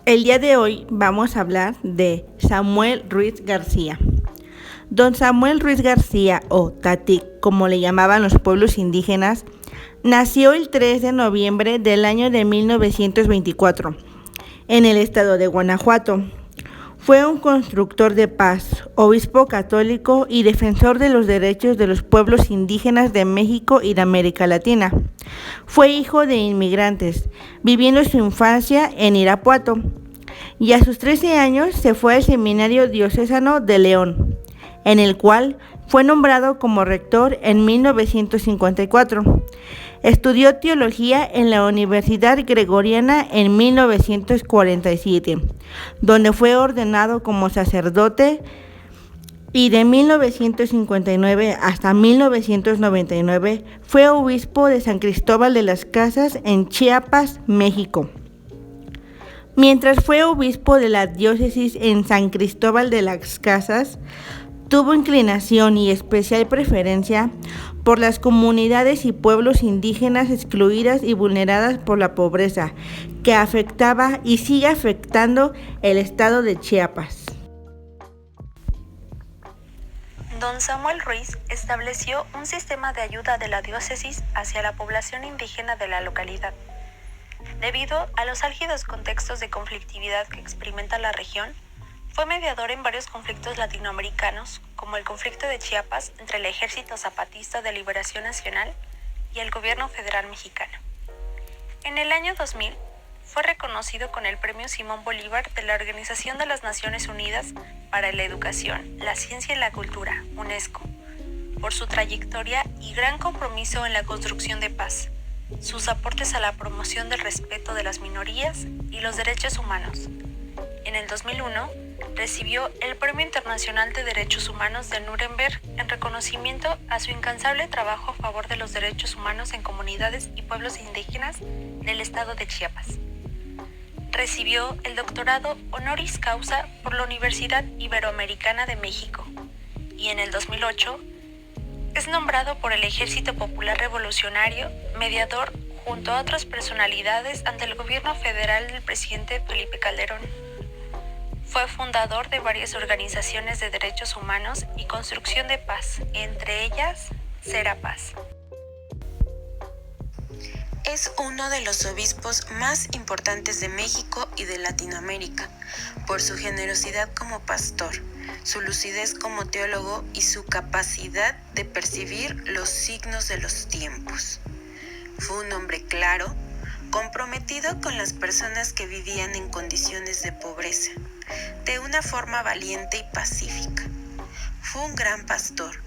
El día de hoy vamos a hablar de Samuel Ruiz García. Don Samuel Ruiz García, o Tatic, como le llamaban los pueblos indígenas, nació el 3 de noviembre del año de 1924, en el estado de Guanajuato. Fue un constructor de paz, obispo católico y defensor de los derechos de los pueblos indígenas de México y de América Latina. Fue hijo de inmigrantes, viviendo su infancia en Irapuato, y a sus 13 años se fue al Seminario Diocesano de León, en el cual fue nombrado como rector en 1954. Estudió teología en la Universidad Gregoriana en 1947, donde fue ordenado como sacerdote, y de 1959 hasta 1999 fue obispo de San Cristóbal de las Casas en Chiapas, México. Mientras fue obispo de la diócesis en San Cristóbal de las Casas, tuvo inclinación y especial preferencia por las comunidades y pueblos indígenas excluidas y vulneradas por la pobreza que afectaba y sigue afectando el estado de Chiapas. Don Samuel Ruiz estableció un sistema de ayuda de la diócesis hacia la población indígena de la localidad. Debido a los álgidos contextos de conflictividad que experimenta la región, fue mediador en varios conflictos latinoamericanos, como el conflicto de Chiapas entre el Ejército Zapatista de Liberación Nacional y el gobierno federal mexicano. En el año 2000, fue reconocido con el Premio Simón Bolívar de la Organización de las Naciones Unidas para la Educación, la Ciencia y la Cultura, UNESCO, por su trayectoria y gran compromiso en la construcción de paz, sus aportes a la promoción del respeto de las minorías y los derechos humanos. En el 2001, recibió el Premio Internacional de Derechos Humanos de Nuremberg en reconocimiento a su incansable trabajo a favor de los derechos humanos en comunidades y pueblos indígenas del estado de Chiapas. Recibió el doctorado honoris causa por la Universidad Iberoamericana de México y en el 2008 es nombrado por el Ejército Popular Revolucionario mediador junto a otras personalidades ante el gobierno federal del presidente Felipe Calderón. Fue fundador de varias organizaciones de derechos humanos y construcción de paz, entre ellas Serapaz. Es uno de los obispos más importantes de México y de Latinoamérica, por su generosidad como pastor, su lucidez como teólogo y su capacidad de percibir los signos de los tiempos. Fue un hombre claro, comprometido con las personas que vivían en condiciones de pobreza, de una forma valiente y pacífica. Fue un gran pastor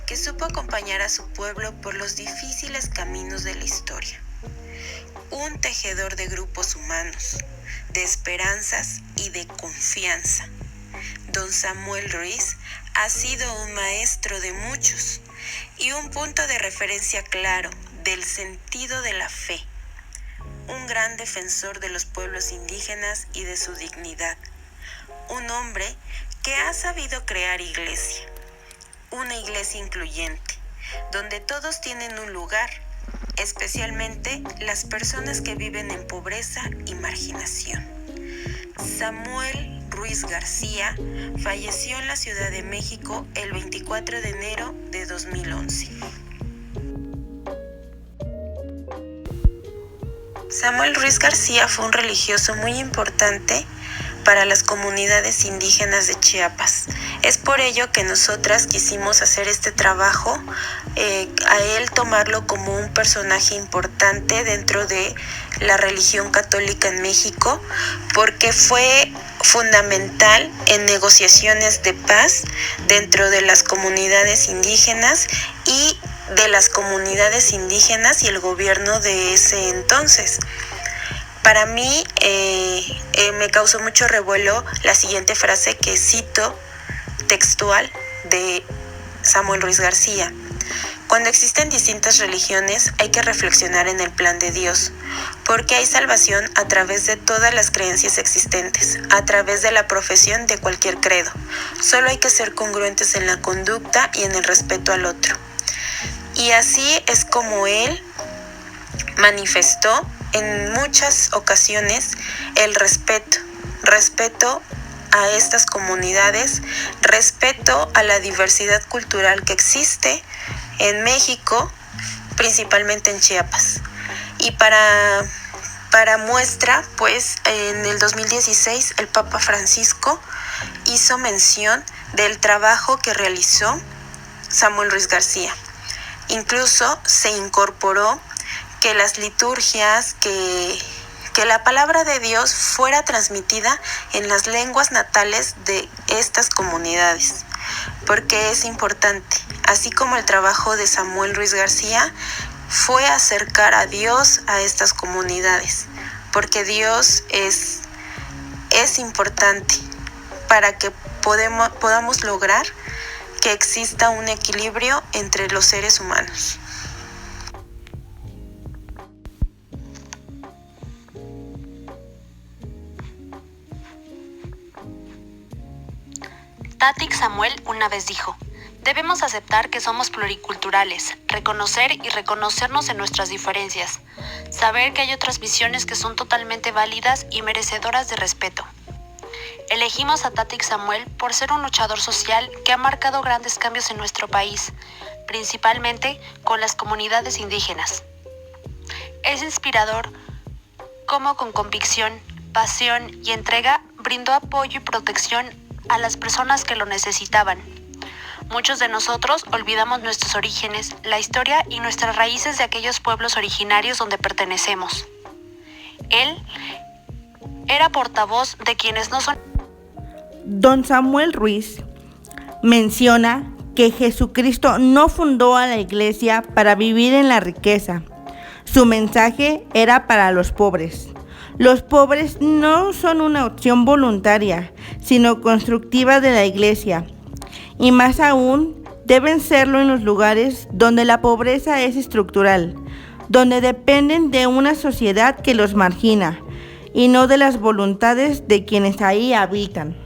que supo acompañar a su pueblo por los difíciles caminos de la historia. Un tejedor de grupos humanos, de esperanzas y de confianza. Don Samuel Ruiz ha sido un maestro de muchos y un punto de referencia claro del sentido de la fe. Un gran defensor de los pueblos indígenas y de su dignidad. Un hombre que ha sabido crear iglesia. Una iglesia incluyente, donde todos tienen un lugar, especialmente las personas que viven en pobreza y marginación. Samuel Ruiz García falleció en la Ciudad de México el 24 de enero de 2011. Samuel Ruiz García fue un religioso muy importante para las comunidades indígenas de Chiapas. Es por ello que nosotras quisimos hacer este trabajo, a él tomarlo como un personaje importante dentro de la religión católica en México, porque fue fundamental en negociaciones de paz dentro de las comunidades indígenas y de las comunidades indígenas y el gobierno de ese entonces. Para mí me causó mucho revuelo la siguiente frase que cito textual de Samuel Ruiz García. Cuando existen distintas religiones hay que reflexionar en el plan de Dios, porque hay salvación a través de todas las creencias existentes, a través de la profesión de cualquier credo. Solo hay que ser congruentes en la conducta y en el respeto al otro. Y así es como él manifestó en muchas ocasiones el respeto respeto a estas comunidades, respeto a la diversidad cultural que existe en México, principalmente en Chiapas. Y para muestra, pues en el 2016 el Papa Francisco hizo mención del trabajo que realizó Samuel Ruiz García. Incluso se incorporó que las liturgias, que la palabra de Dios fuera transmitida en las lenguas natales de estas comunidades, porque es importante. Así como el trabajo de Samuel Ruiz García fue acercar a Dios a estas comunidades, porque Dios es importante para que podamos lograr que exista un equilibrio entre los seres humanos. Tátic Samuel una vez dijo: debemos aceptar que somos pluriculturales, reconocer y reconocernos en nuestras diferencias, saber que hay otras visiones que son totalmente válidas y merecedoras de respeto. Elegimos a Tátic Samuel por ser un luchador social que ha marcado grandes cambios en nuestro país, principalmente con las comunidades indígenas. Es inspirador cómo con convicción, pasión y entrega brindó apoyo y protección a las personas que lo necesitaban. Muchos de nosotros olvidamos nuestros orígenes, la historia y nuestras raíces de aquellos pueblos originarios donde pertenecemos. Él era portavoz de quienes no son. Don Samuel Ruiz menciona que Jesucristo no fundó a la iglesia para vivir en la riqueza. Su mensaje era para los pobres. Los pobres no son una opción voluntaria, sino constructiva de la iglesia. Y más aún, deben serlo en los lugares donde la pobreza es estructural, donde dependen de una sociedad que los margina, y no de las voluntades de quienes ahí habitan.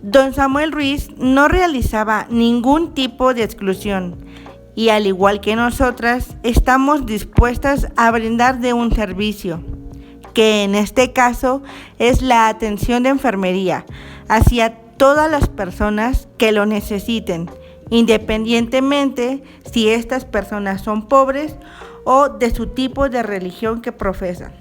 Don Samuel Ruiz no realizaba ningún tipo de exclusión, y al igual que nosotras, estamos dispuestas a brindar de un servicio, que en este caso es la atención de enfermería hacia todas las personas que lo necesiten, independientemente si estas personas son pobres o de su tipo de religión que profesan.